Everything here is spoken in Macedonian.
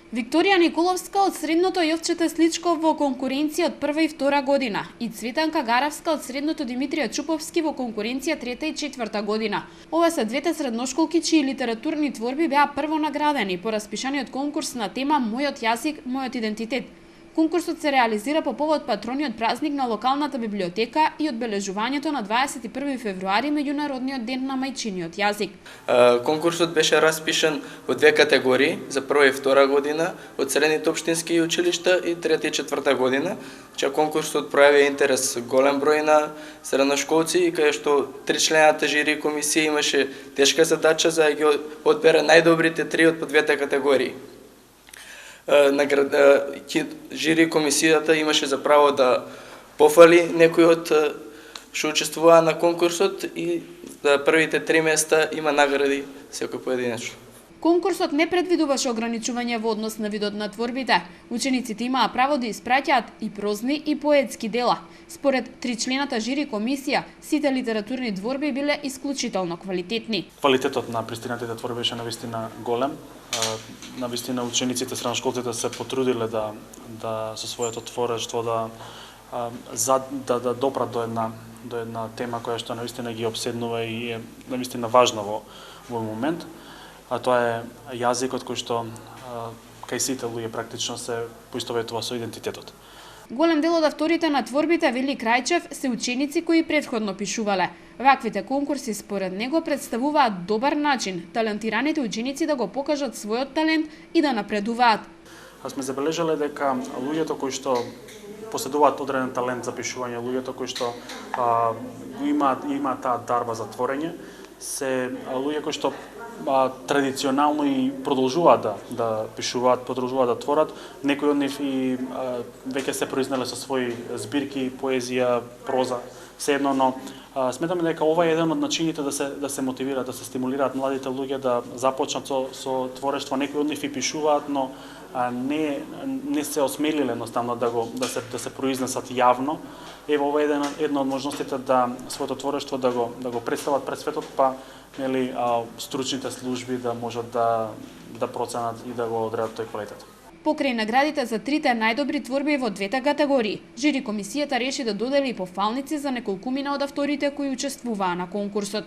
Викторија Николовска од средното Јовчета Сличко во конкуренција од прва и втора година и Цветанка Гаравска од средното Димитрија Чуповски во конкуренција трета и четврта година. Ова се двете средношколки чии литературни творби беа прво наградени по распишаниот конкурс на тема Мојот јазик, мојот идентитет. Конкурсот се реализира по повод патрониот празник на локалната библиотека и одбележувањето на 21 февруари меѓународниот ден на мајчиниот јазик. Конкурсот беше распишан во две категории, за прва и втора година, од средните општински училишта и трета и четврта година, че конкурсот пројави интерес голем број на средношколци и кај што тричлената жири комисија имаше тешка задача за да ги одбере најдобрите три од по двете категории. Жири комисијата имаше за право да пофали некој од што учествуваа на конкурсот и за првите три места има награди секој поединечно. Конкурсот не предвидуваше ограничување во однос на видот на творбите. Учениците имаа право да испраќаат и прозни и поетски дела. Според тричлената жири комисија, сите литературни творби биле исклучително квалитетни. Квалитетот на пристигнатите творби беше навистина голем. Навистина учениците, средношколците се потрудиле да со своето творештво да допрат до една тема која што навистина ги обседнува и е навистина важна во момент. А тоа е јазикот кој што кај сите луѓе практично се поистоветува со идентитетот. Голем дел од авторите на творбите, вели Крајчев, се ученици кои претходно пишувале. Ваквите конкурси според него представуваат добар начин талентираните ученици да го покажат својот талент и да напредуваат. Сме забележале дека луѓето кои што поседуваат одреден талент за пишување, луѓето кои што имаат таа дарба за творење, се луѓе кои што традиционално и продолжуваат да пишуваат, продолжуваат да творат. Некои од нив и веќе се произнеле со своји збирки, поезија, проза, sejedno, но сметаме дека ова е еден од начините да се мотивираат, да се стимулираат младите луѓе да започнат со творештво. Некои од нив и пишуваат, но не се осмелиле едноставно да се произнесат јавно. Ево ова е една од можностите да своето творештво да го представат пред светот, па нели стручните служби да можат да проценат и да го одредат тој квалитет. Покрај наградите за трите најдобри творби во двете категории, жири комисијата реши да додели и пофалници за неколкумина од авторите кои учествуваа на конкурсот.